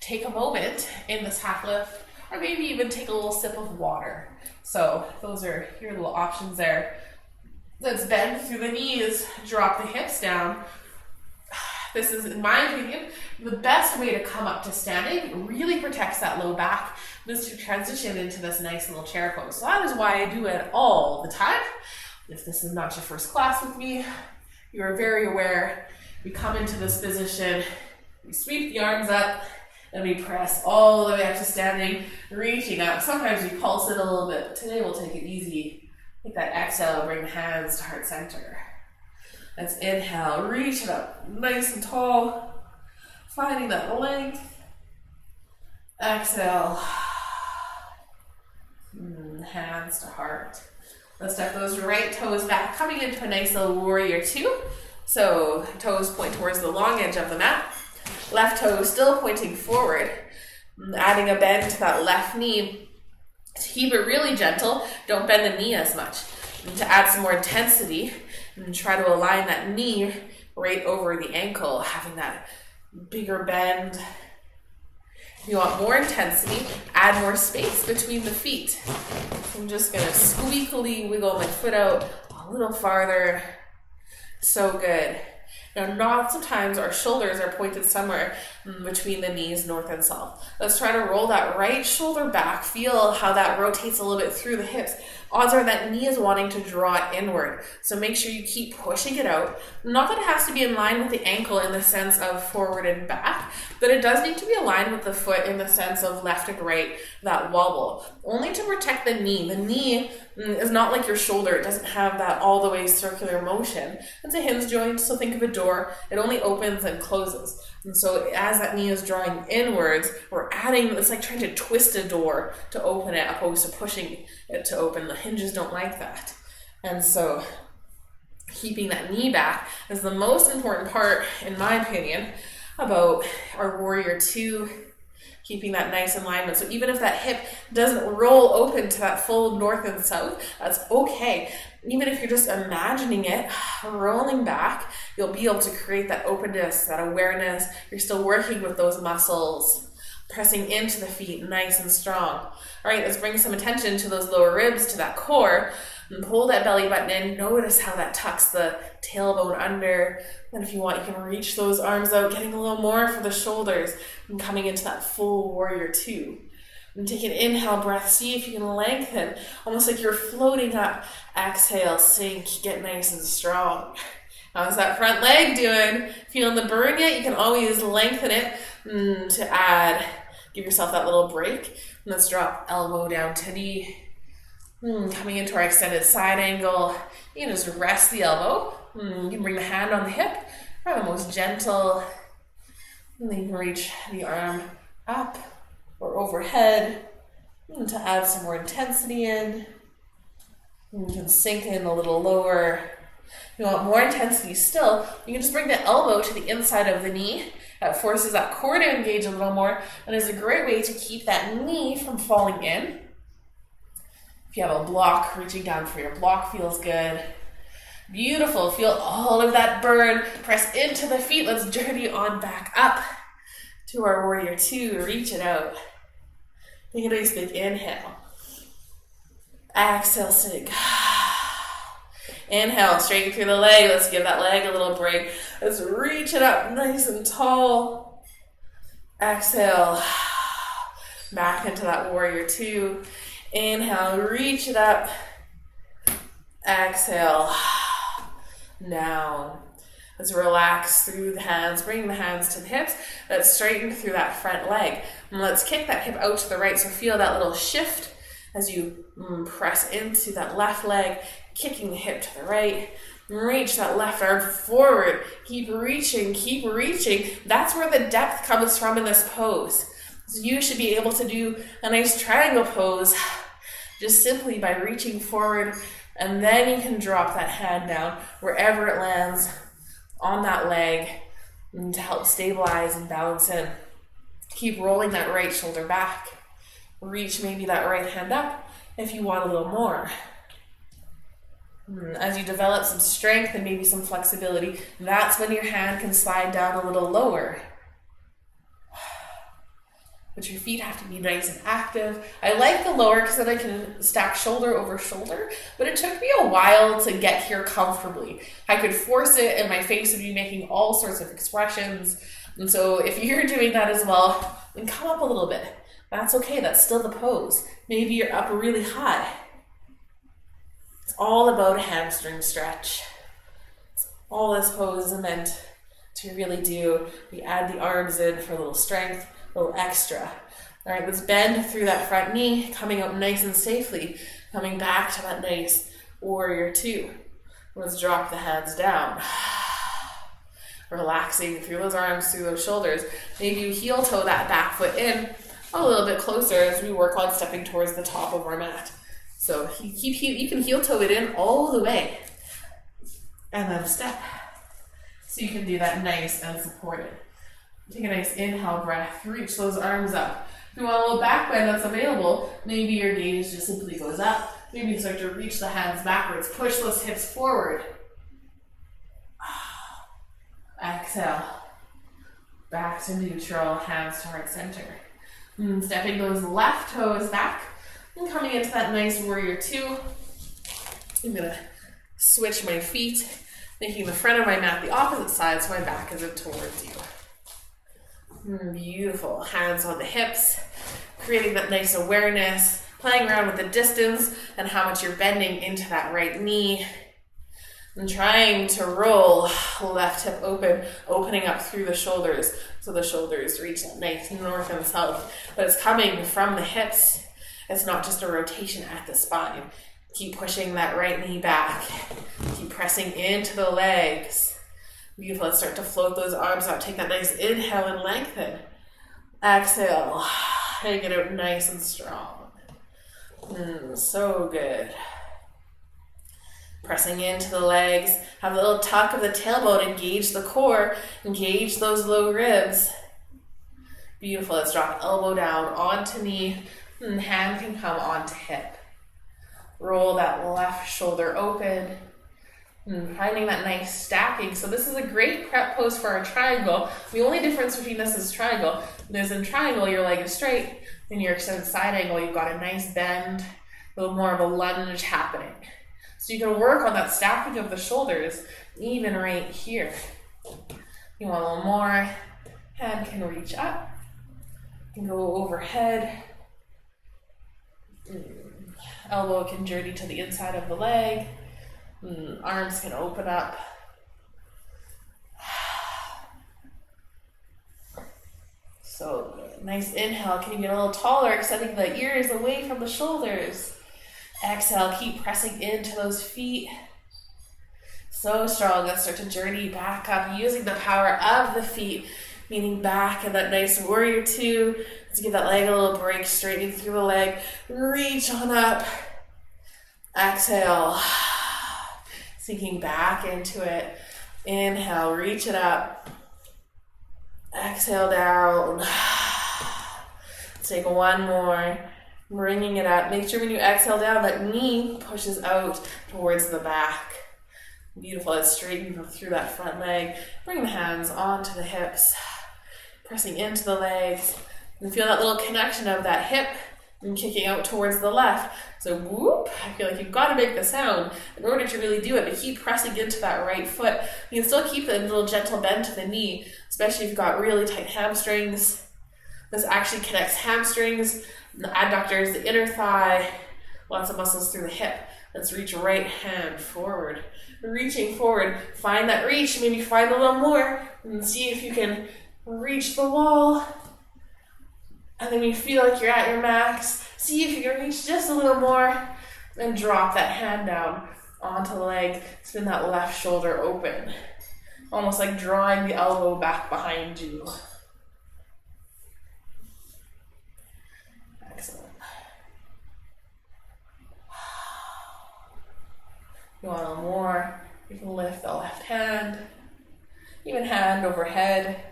take a moment in this half lift, or maybe even take a little sip of water. So those are your little options there. Let's bend through the knees, drop the hips down. This is, in my opinion, the best way to come up to standing. It really protects that low back. This to transition into this nice little chair pose. So that is why I do it all the time. If this is not your first class with me, you are very aware. We come into this position, we sweep the arms up, And we press all the way up to standing, reaching up. Sometimes we pulse it a little bit, but today we'll take it easy. Take that exhale, bring the hands to heart center. Let's inhale, reach it up, nice and tall, finding that length. Exhale, hands to heart. Let's step those right toes back, coming into a nice little warrior two. So toes point towards the long edge of the mat. Left toe still pointing forward. Adding a bend to that left knee. To keep it really gentle, don't bend the knee as much. And to add some more intensity, and try to align that knee right over the ankle, having that bigger bend. If you want more intensity, add more space between the feet. So I'm just gonna squeakily wiggle my foot out a little farther. So good. Now, lots of times our shoulders are pointed somewhere between the knees, north and south. Let's try to roll that right shoulder back. Feel how that rotates a little bit through the hips. Odds are that knee is wanting to draw inward. So make sure you keep pushing it out. Not that it has to be in line with the ankle in the sense of forward and back, but it does need to be aligned with the foot in the sense of left and right, that wobble. Only to protect the knee. The knee is not like your shoulder. It doesn't have that all the way circular motion. It's a hinge joint, so think of a door. It only opens and closes. And so as that knee is drawing inwards, we're adding, it's like trying to twist a door to open it opposed to pushing it to open. The hinges don't like that. And so keeping that knee back is the most important part, in my opinion, about our warrior two, keeping that nice alignment. So even if that hip doesn't roll open to that full north and south, that's okay. Even if you're just imagining it rolling back, you'll be able to create that openness, that awareness. You're still working with those muscles, pressing into the feet nice and strong. All right, let's bring some attention to those lower ribs, to that core, and pull that belly button in. Notice how that tucks the tailbone under. And if you want, you can reach those arms out, getting a little more for the shoulders and coming into that full warrior two. And take an inhale breath. See if you can lengthen, almost like you're floating up. Exhale, sink, get nice and strong. How's that front leg doing? Feeling the burn yet? You can always lengthen it to add. Give yourself that little break. Let's drop elbow down to knee. Coming into our extended side angle. You can just rest the elbow. You can bring the hand on the hip. Try the most gentle. And then you can reach the arm up or overhead to add some more intensity in. You can sink in a little lower. If you want more intensity still, you can just bring the elbow to the inside of the knee. That forces that core to engage a little more and is a great way to keep that knee from falling in. If you have a block, reaching down for your block feels good. Beautiful. Feel all of that burn. Press into the feet. Let's journey on back up to our warrior two. Reach it out. Take a nice big inhale. Exhale, sink. Inhale, straighten through the leg. Let's give that leg a little break. Let's reach it up nice and tall. Exhale. Back into that warrior two. Inhale, reach it up. Exhale. Down. Let's relax through the hands. Bring the hands to the hips. Let's straighten through that front leg. And let's kick that hip out to the right. So feel that little shift as you press into that left leg, kicking the hip to the right. Reach that left arm forward. Keep reaching, keep reaching. That's where the depth comes from in this pose. So you should be able to do a nice triangle pose just simply by reaching forward, and then you can drop that hand down wherever it lands on that leg to help stabilize and balance in. Keep rolling that right shoulder back. Reach maybe that right hand up if you want a little more. As you develop some strength and maybe some flexibility, that's when your hand can slide down a little lower. But your feet have to be nice and active. I like the lower because then I can stack shoulder over shoulder, but it took me a while to get here comfortably. I could force it and my face would be making all sorts of expressions. And so if you're doing that as well, then come up a little bit. That's okay, that's still the pose. Maybe you're up really high. It's all about a hamstring stretch. It's all this pose is meant to really do. We add the arms in for a little strength, a little extra. All right, let's bend through that front knee, coming up nice and safely, coming back to that nice warrior two. Let's drop the hands down. Relaxing through those arms, through those shoulders. Maybe you heel toe that back foot in a little bit closer as we work on stepping towards the top of our mat. So you can heel toe it in all the way. And then step. So you can do that nice and supported. Take a nice inhale breath, reach those arms up. If you want a little back bend that's available, maybe your gaze just simply goes up. Maybe you start to reach the hands backwards, push those hips forward. Exhale. Back to neutral, hands to heart center. Stepping those left toes back and coming into that nice warrior two. I'm gonna switch my feet, making the front of my mat the opposite side so my back isn't towards you. Beautiful. Hands on the hips, creating that nice awareness, playing around with the distance and how much you're bending into that right knee. And trying to roll left hip open, opening up through the shoulders so the shoulders reach that nice north and south. But it's coming from the hips. It's not just a rotation at the spine. Keep pushing that right knee back. Keep pressing into the legs. Beautiful. Let's start to float those arms out. Take that nice inhale and lengthen. Exhale. Hang it out nice and strong. So good. Pressing into the legs. Have a little tuck of the tailbone. Engage the core. Engage those low ribs. Beautiful. Let's drop elbow down onto knee. Hand can come onto hip. Roll that left shoulder open. Finding that nice stacking. So this is a great prep pose for our triangle. The only difference between this is triangle. There's in triangle, your leg is straight. In your extended side angle, you've got a nice bend, a little more of a lunge happening. So you can work on that stacking of the shoulders, even right here. You want a little more, hand can reach up, can go overhead. Elbow can journey to the inside of the leg. Arms can open up. So good. Nice inhale. Can you get a little taller, extending the ears away from the shoulders? Exhale, keep pressing into those feet. So strong. Let's start to journey back up using the power of the feet, meaning back in that nice warrior two. Let's give that leg a little break, straightening through the leg. Reach on up. Exhale. Sinking back into it. Inhale, reach it up. Exhale down. Let's take one more. Bringing it up. Make sure when you exhale down, that knee pushes out towards the back. Beautiful. Let's straighten through that front leg. Bring the hands onto the hips. Pressing into the legs. And feel that little connection of that hip and kicking out towards the left. So whoop, I feel like you've got to make the sound in order to really do it, but keep pressing into that right foot. You can still keep a little gentle bend to the knee, especially if you've got really tight hamstrings. This actually connects hamstrings, the adductors, the inner thigh, lots of muscles through the hip. Let's reach right hand forward. Reaching forward, find that reach, maybe find a little more, and see if you can reach the wall. And then you feel like you're at your max. See if you can reach just a little more and drop that hand down onto the leg. Spin that left shoulder open. Almost like drawing the elbow back behind you. Excellent. You want a little more? You can lift the left hand. Even hand overhead.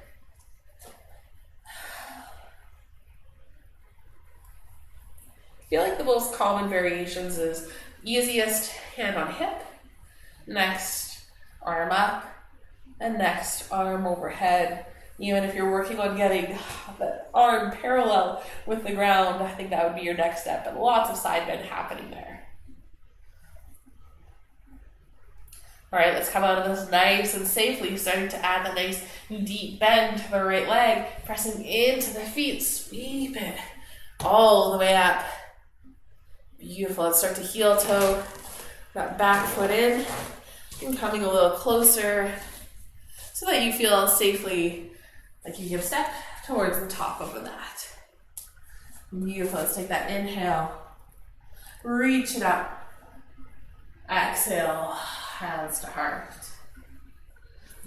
I feel like the most common variations is easiest hand on hip, next arm up, and next arm overhead. Even if you're working on getting the arm parallel with the ground, I think that would be your next step, but lots of side bend happening there. All right, let's come out of this nice and safely, starting to add the nice deep bend to the right leg, pressing into the feet, sweep it all the way up. Beautiful. Let's start to heel toe that back foot in and coming a little closer so that you feel safely like you can step towards the top of the mat. Beautiful. Let's take that inhale. Reach it up. Exhale, hands to heart.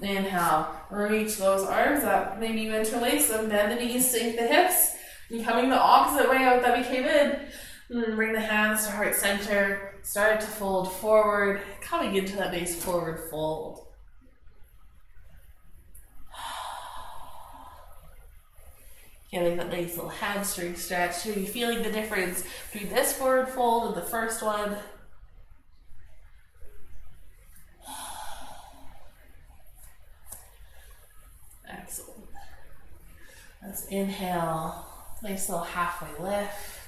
Inhale, reach those arms up. Maybe you interlace them, bend the knees, sink the hips. And coming the opposite way out that we came in. And bring the hands to heart center. Start to fold forward, coming into that nice forward fold. Getting that nice little hamstring stretch. Are you feeling the difference between this forward fold and the first one? Excellent. Let's inhale. Nice little halfway lift.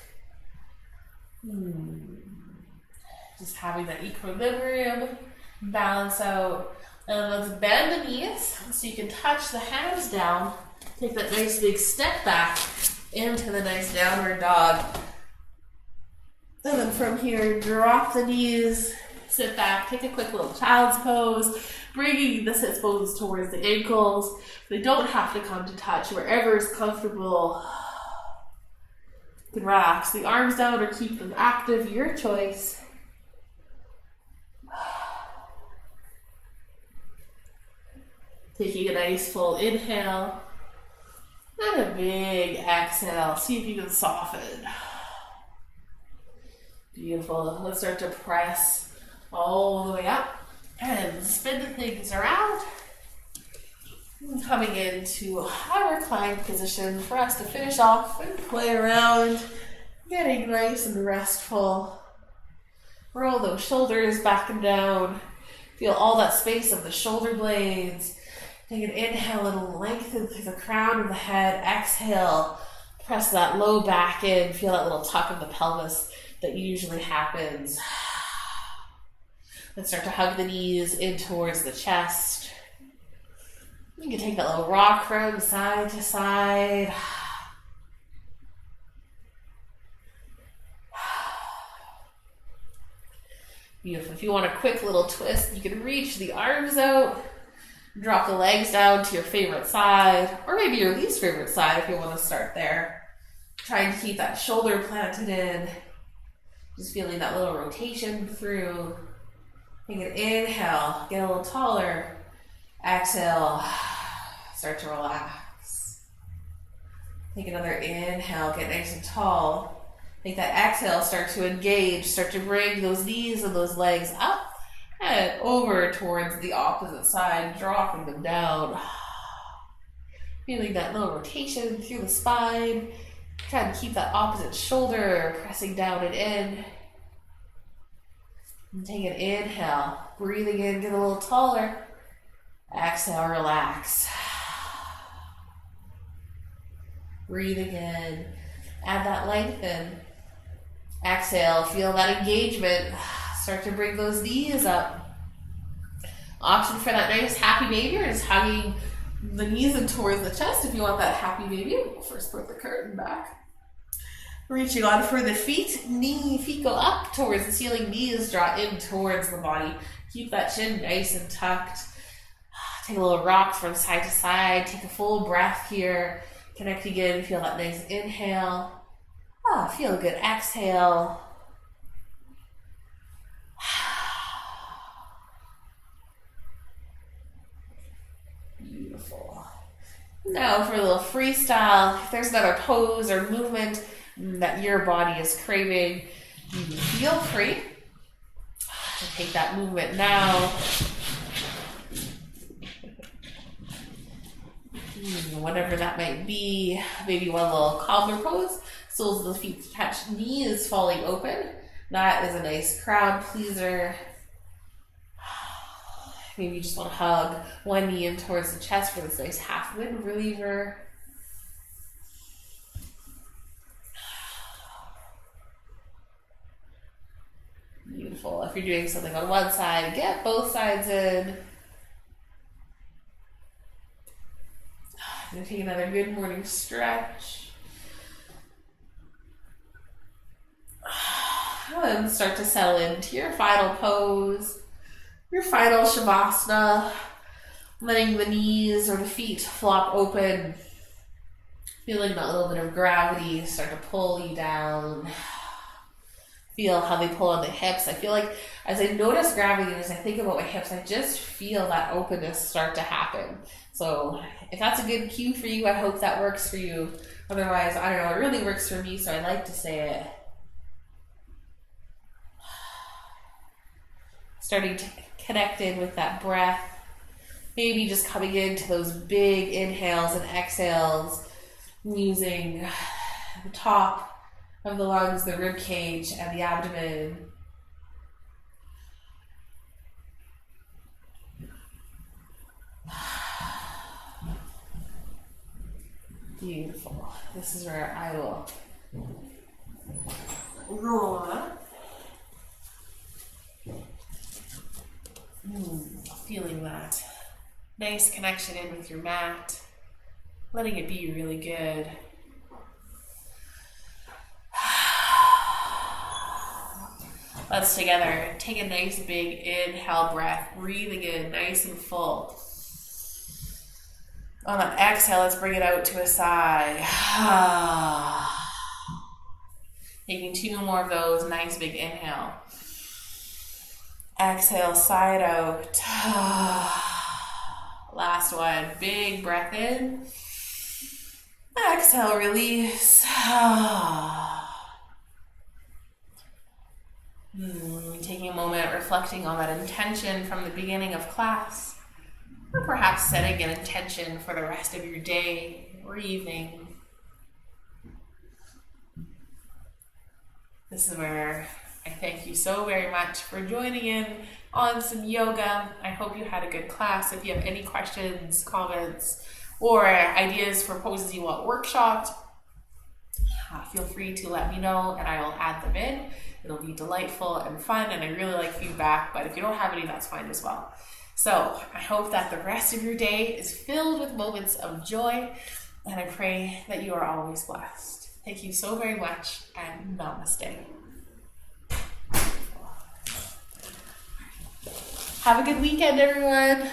Just having that equilibrium, balance out. And let's bend the knees so you can touch the hands down. Take that nice big step back into the nice downward dog. And then from here, drop the knees, sit back, take a quick little child's pose, bringing the sit bones towards the ankles. They don't have to come to touch, wherever is comfortable. You can relax the arms down or keep them active, your choice. Taking a nice full inhale and a big exhale. See if you can soften. Beautiful. Let's start to press all the way up and spin the things around. Coming into a reclined position for us to finish off and play around, getting nice and restful. Roll those shoulders back and down. Feel all that space of the shoulder blades. Take an inhale and lengthen through the crown of the head. Exhale, press that low back in. Feel that little tuck in the pelvis that usually happens. Let's start to hug the knees in towards the chest. You can take that little rock from side to side. Beautiful. If you want a quick little twist, you can reach the arms out. Drop the legs down to your favorite side, or maybe your least favorite side if you want to start there. Trying to keep that shoulder planted in. Just feeling that little rotation through. Take an inhale, get a little taller. Exhale, start to relax. Take another inhale, get nice and tall. Take that exhale, start to engage, start to bring those knees and those legs up. And over towards the opposite side, dropping them down. Feeling that little rotation through the spine. Trying to keep that opposite shoulder pressing down and in. And take an inhale. Breathing in, get a little taller. Exhale, relax. Breathing in. Add that length in. Exhale, feel that engagement. Start to bring those knees up. Option for that nice happy baby or just hugging the knees in towards the chest if you want that happy baby. We'll first put the curtain back. Reaching on for the feet. Feet go up towards the ceiling. Knees draw in towards the body. Keep that chin nice and tucked. Take a little rock from side to side. Take a full breath here. Connecting in. Feel that nice inhale. Feel a good exhale. Beautiful. Now for a little freestyle. If there's another pose or movement that your body is craving, you feel free to take that movement now. Whatever that might be. Maybe one little cobbler pose. Soles of the feet touch, knees falling open. That is a nice crowd pleaser. Maybe you just want to hug one knee in towards the chest for this nice half wind reliever. Beautiful. If you're doing something on one side, get both sides in. I'm going to take another good morning stretch. And start to settle into your final pose, your final shavasana, letting the knees or the feet flop open. Feeling that little bit of gravity start to pull you down. Feel how they pull on the hips. I feel like as I notice gravity and as I think about my hips, I just feel that openness start to happen. So if that's a good cue for you, I hope that works for you. Otherwise, I don't know, it really works for me, so I like to say it. Starting to connect in with that breath. Maybe just coming into those big inhales and exhales, using the top of the lungs, the rib cage, and the abdomen. Beautiful. This is where I will roll up. Feeling that nice connection in with your mat, letting it be really good. Let's together take a nice big inhale breath, breathing in nice and full. On that exhale, let's bring it out to a sigh. Taking 2 more of those, nice big inhale. Exhale, sigh it out. Last one, big breath in. Exhale, release. Taking a moment, reflecting on that intention from the beginning of class, or perhaps setting an intention for the rest of your day or evening. This is where I thank you so very much for joining in on some yoga. I hope you had a good class. If you have any questions, comments, or ideas for poses you want workshopped, feel free to let me know and I will add them in. It'll be delightful and fun, and I really like feedback, but if you don't have any, that's fine as well. So I hope that the rest of your day is filled with moments of joy, and I pray that you are always blessed. Thank you so very much, and namaste. Have a good weekend, everyone.